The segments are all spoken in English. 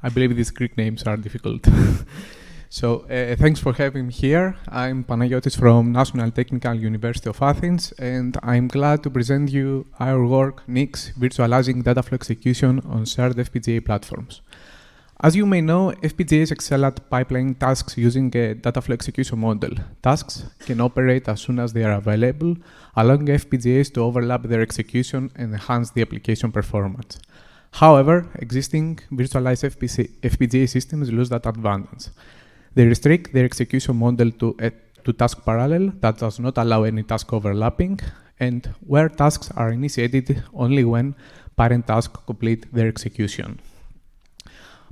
I believe these Greek names are difficult. So, thanks for having me here. I'm Panagiotis from National Technical University of Athens, and I'm glad to present you our work, NICS, Virtualizing Dataflow Execution on Shared FPGA Platforms. As you may know, FPGAs excel at pipelining tasks using a dataflow execution model. Tasks can operate as soon as they are available, allowing FPGAs to overlap their execution and enhance the application performance. However, existing virtualized FPGA systems lose that advantage. They restrict their execution model to task parallel that does not allow any task overlapping, and where tasks are initiated only when parent tasks complete their execution.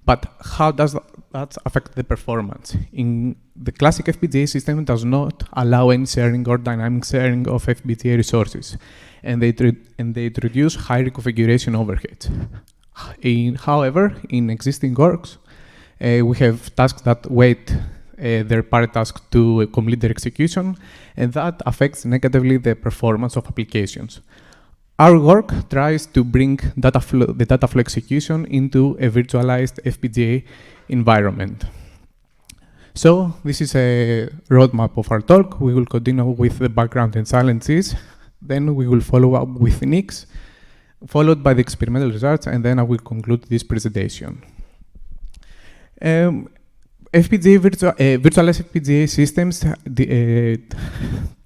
But how does that affect the performance? In the classic FPGA system does not allow any sharing or dynamic sharing of FPGA resources, and they introduce high reconfiguration overheads. However, in existing works, we have tasks that wait their parent task to complete their execution, and that affects negatively the performance of applications. Our work tries to bring the dataflow execution into a virtualized FPGA environment. So this is a roadmap of our talk. We will continue with the background and challenges. Then we will follow up with NICS, followed by the experimental results, and then I will conclude this presentation. Virtualized FPGA systems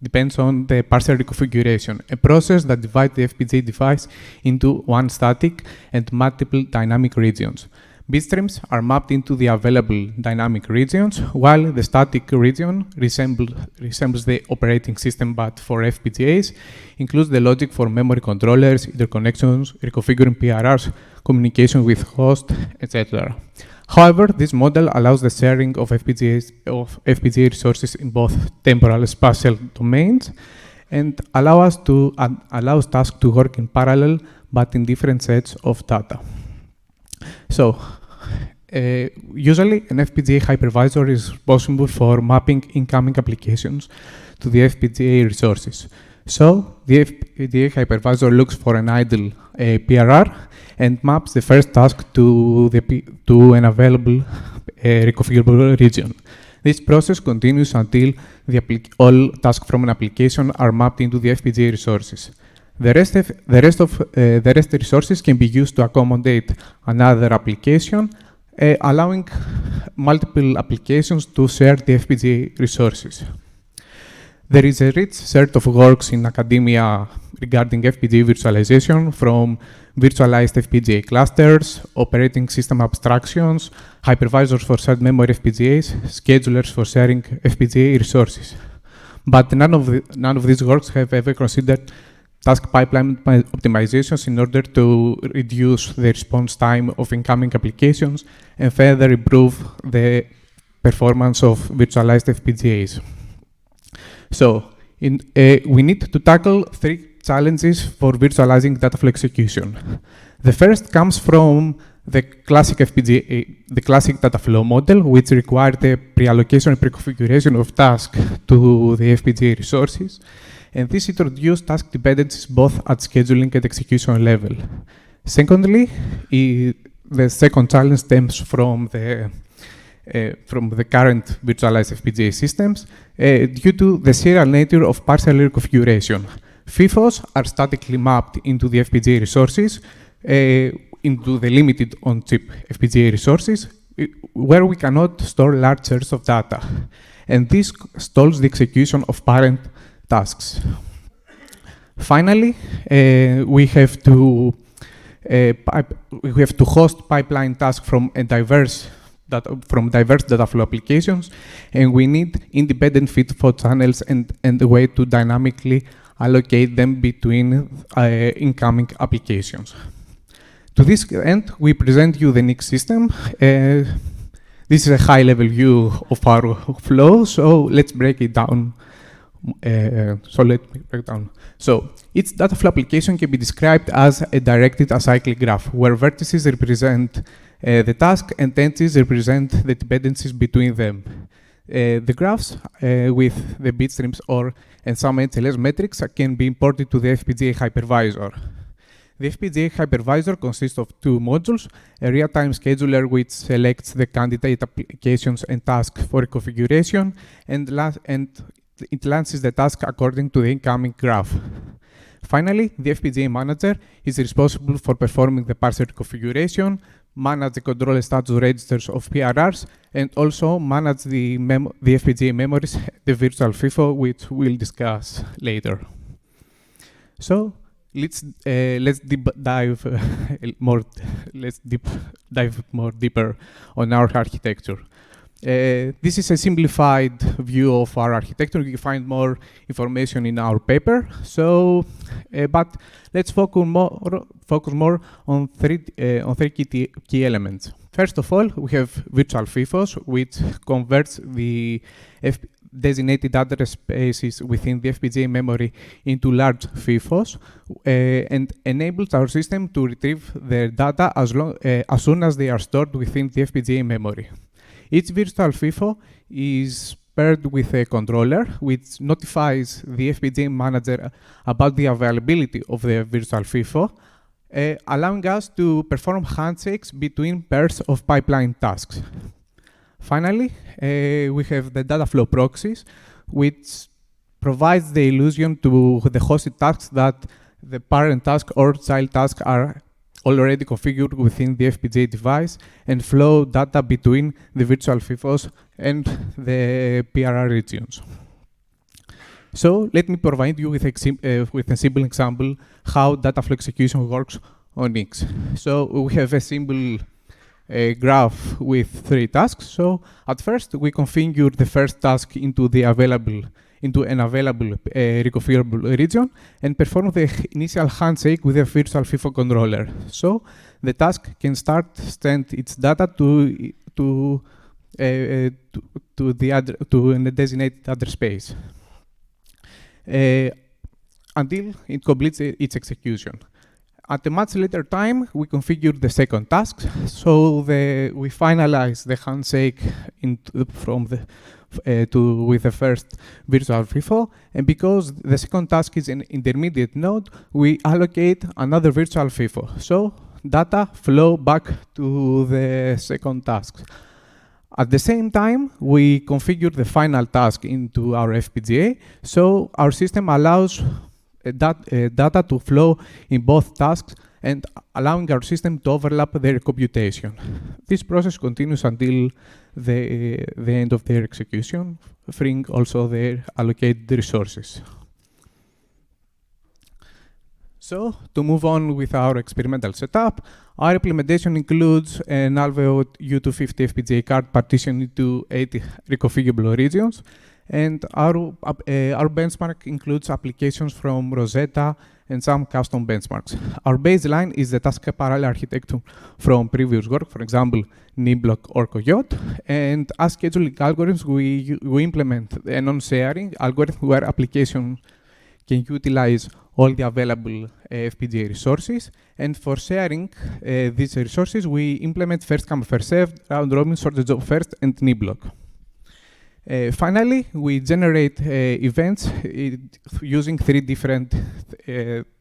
depends on the partial reconfiguration, a process that divides the FPGA device into one static and multiple dynamic regions. Bitstreams are mapped into the available dynamic regions, while the static region resembles the operating system, but for FPGAs, includes the logic for memory controllers, interconnections, reconfiguring PRRs, communication with host, etc. However, this model allows the sharing of FPGA resources in both temporal and spatial domains, and allows tasks to work in parallel, but in different sets of data. So, usually an FPGA hypervisor is responsible for mapping incoming applications to the FPGA resources. So, the FPGA hypervisor looks for an idle PRR and maps the first task to an available reconfigurable region. This process continues until all tasks from an application are mapped into the FPGA resources. The rest of the resources can be used to accommodate another application, allowing multiple applications to share the FPGA resources. There is a rich set of works in academia regarding FPGA virtualization, from virtualized FPGA clusters, operating system abstractions, hypervisors for shared memory FPGAs, schedulers for sharing FPGA resources. But none of these works have ever considered task pipeline optimizations in order to reduce the response time of incoming applications and further improve the performance of virtualized FPGAs. So, we need to tackle three challenges for virtualizing dataflow execution. The first comes from the classic FPGA, the classic dataflow model, which required the pre-allocation and pre-configuration of tasks to the FPGA resources. And this introduced task dependencies both at scheduling and execution level. Secondly, the second challenge stems from the current virtualized FPGA systems due to the serial nature of partial reconfiguration. FIFOs are statically mapped into the FPGA resources, into the limited on-chip FPGA resources, where we cannot store large shares of data. And this stalls the execution of parent tasks. Finally, we have to host pipeline tasks from diverse dataflow applications, and we need independent FIFO channels and a way to dynamically allocate them between incoming applications. To this end, we present you the NICS system. This is a high-level view of our flow, so let's break it down. So each dataflow application can be described as a directed acyclic graph, where vertices represent the task and edges represent the dependencies between them. The graphs with the bitstreams and some HLS metrics can be imported to the FPGA hypervisor. The FPGA hypervisor consists of two modules, a real-time scheduler which selects the candidate applications and tasks for configuration, and it launches the task according to the incoming graph. Finally, the FPGA manager is responsible for performing the parser configuration, manage the control status registers of PRRs, and also manage the FPGA memories, the virtual FIFO, which we'll discuss later. So let's dive more deeper on our architecture. This is a simplified view of our architecture. You can find more information in our paper. So, but let's focus more on three key elements. First of all, we have virtual FIFOs, which converts the designated address spaces within the FPGA memory into large FIFOs and enables our system to retrieve their data as soon as they are stored within the FPGA memory. Each virtual FIFO is paired with a controller, which notifies the FPGA manager about the availability of the virtual FIFO, allowing us to perform handshakes between pairs of pipeline tasks. Finally, we have the dataflow proxies, which provides the illusion to the hosted tasks that the parent task or child task are already configured within the FPGA device and flow data between the virtual FIFOs and the PRR regions. So let me provide you with a simple example how dataflow execution works on X. So we have a simple graph with 3 tasks. So at first we configure the first task into an available reconfigurable region and perform the initial handshake with the virtual FIFO controller. So the task can send its data to a designated address space until it completes its execution. At a much later time, we configure the second task. So we finalize the handshake with the first virtual FIFO, and because the second task is an intermediate node, we allocate another virtual FIFO. So data flow back to the second task. At the same time, we configure the final task into our FPGA, so our system allows data to flow in both tasks and allowing our system to overlap their computation. This process continues until the end of their execution, freeing also their allocated resources. So, to move on with our experimental setup, our implementation includes an Alveo U250 FPGA card partitioned into 8 reconfigurable regions, and our benchmark includes applications from Rosetta and some custom benchmarks. Our baseline is the task parallel architecture from previous work, for example, Niblock or Coyote. And as scheduling algorithms, we implement a non-sharing algorithm where application can utilize all the available FPGA resources. And for sharing these resources, we implement first come, first served, round robin, sort the job first, and Niblock. Finally, we generate events using 3 different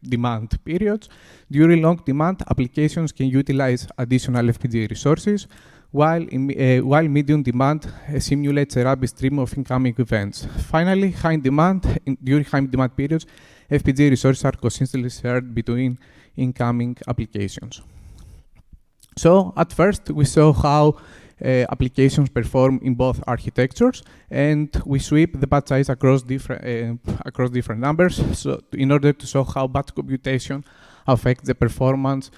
demand periods. During long demand, applications can utilize additional FPGA resources, while medium demand simulates a rapid stream of incoming events. Finally, during high demand periods, FPGA resources are consistently shared between incoming applications. So at first, we saw how applications perform in both architectures, and we sweep the batch size across different numbers, so in order to show how batch computation affects the performance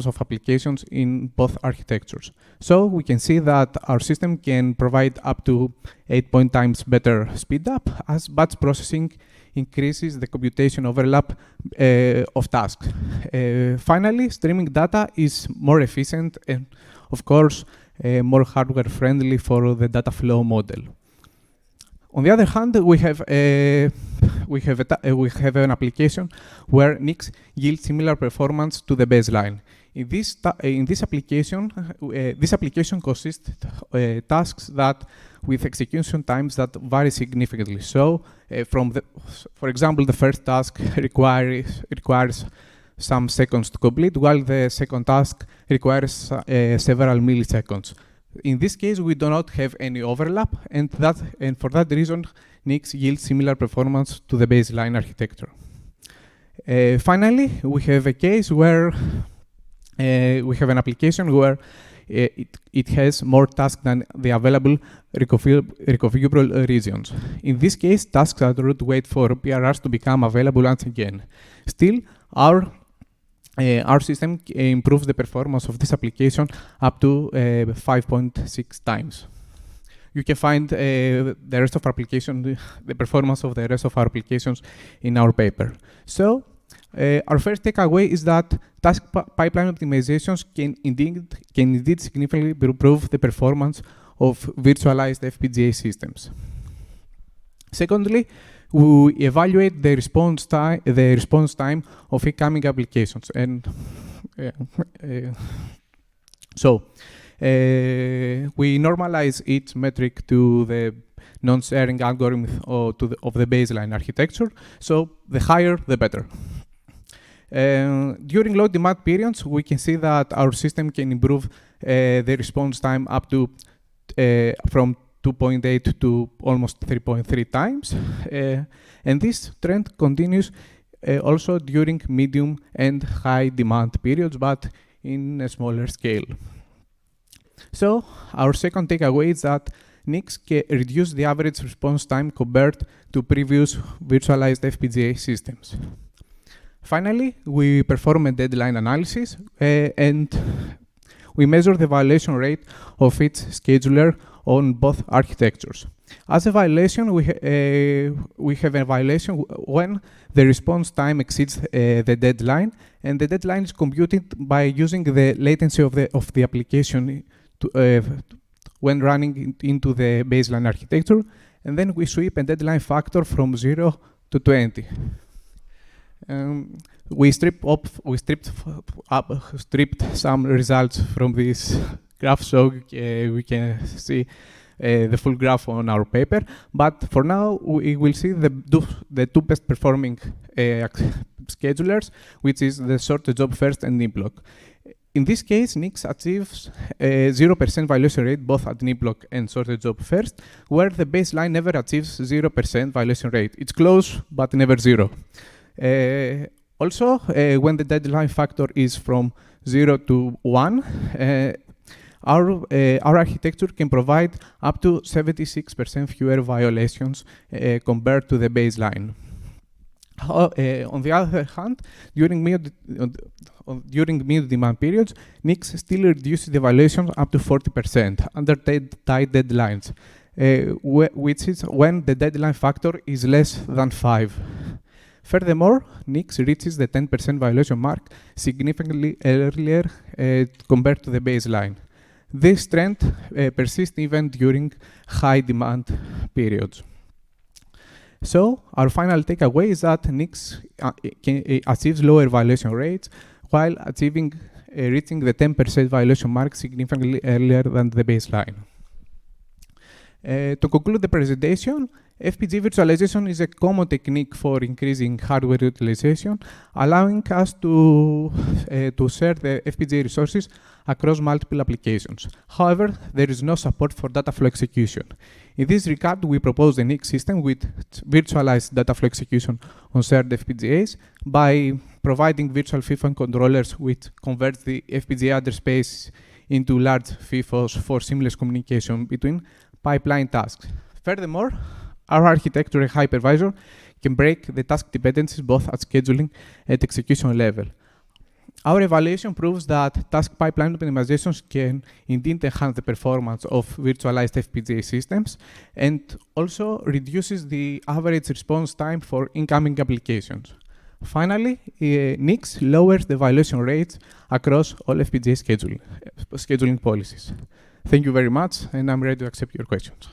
of applications in both architectures. So we can see that our system can provide up to 8 times better speedup as batch processing increases the computation overlap of tasks. Finally, streaming data is more efficient and, of course, more hardware-friendly for the data flow model. On the other hand, we have an application where NICs yield similar performance to the baseline. In this application consists tasks that with execution times that vary significantly. So, for example, the first task requires some seconds to complete, while the second task requires several milliseconds. In this case, we do not have any overlap, and for that reason, NICs yield similar performance to the baseline architecture. Finally, we have a case where we have an application where it has more tasks than the available reconfigurable regions. In this case, tasks that would wait for PRRs to become available once again. Still, our system improves the performance of this application up to 5.6 times. You can find the rest of our application, the performance of the rest of our applications in our paper. So, our first takeaway is that task pipeline optimizations can indeed significantly improve the performance of virtualized FPGA systems. Secondly, we evaluate the response time of incoming applications, and we normalize each metric to the non-sharing algorithm of the baseline architecture. So the higher, the better. During low demand periods, we can see that our system can improve the response time up to from 2.8 to almost 3.3 times. And this trend continues also during medium and high demand periods, but in a smaller scale. So our second takeaway is that NICs can reduce the average response time compared to previous virtualized FPGA systems. Finally, we perform a deadline analysis and we measure the violation rate of each scheduler on both architectures. As a violation, we have a violation when the response time exceeds the deadline, and the deadline is computed by using the latency of the application when running into the baseline architecture, and then we sweep a deadline factor from 0 to 20. We stripped some results from this graph, so we can see the full graph on our paper. But for now, we will see the two best performing schedulers, which is the sort job first and niblock. In this case, NICs achieves a 0% violation rate both at niblock and sorted job first, where the baseline never achieves 0% violation rate. It's close, but never 0. Also, when the deadline factor is from 0 to 1, our architecture can provide up to 76% fewer violations compared to the baseline. On the other hand, during medium demand periods, NICs still reduce the violations up to 40% under tight deadlines, which is when the deadline factor is less than 5. Furthermore, NICs reaches the 10% violation mark significantly earlier compared to the baseline. This trend persists even during high demand periods. So, our final takeaway is that NICs achieves lower violation rates while reaching the 10% violation mark significantly earlier than the baseline. To conclude the presentation, FPGA virtualization is a common technique for increasing hardware utilization, allowing us to share the FPGA resources across multiple applications. However, there is no support for dataflow execution. In this regard, we propose a NIC system with virtualized dataflow execution on shared FPGAs by providing virtual FIFO controllers which converts the FPGA address space into large FIFOs for seamless communication between pipeline tasks. Furthermore, our architecture and hypervisor can break the task dependencies both at scheduling and execution level. Our evaluation proves that task pipeline optimizations can indeed enhance the performance of virtualized FPGA systems and also reduces the average response time for incoming applications. Finally, NICs lowers the violation rates across all FPGA scheduling policies. Thank you very much, and I'm ready to accept your questions.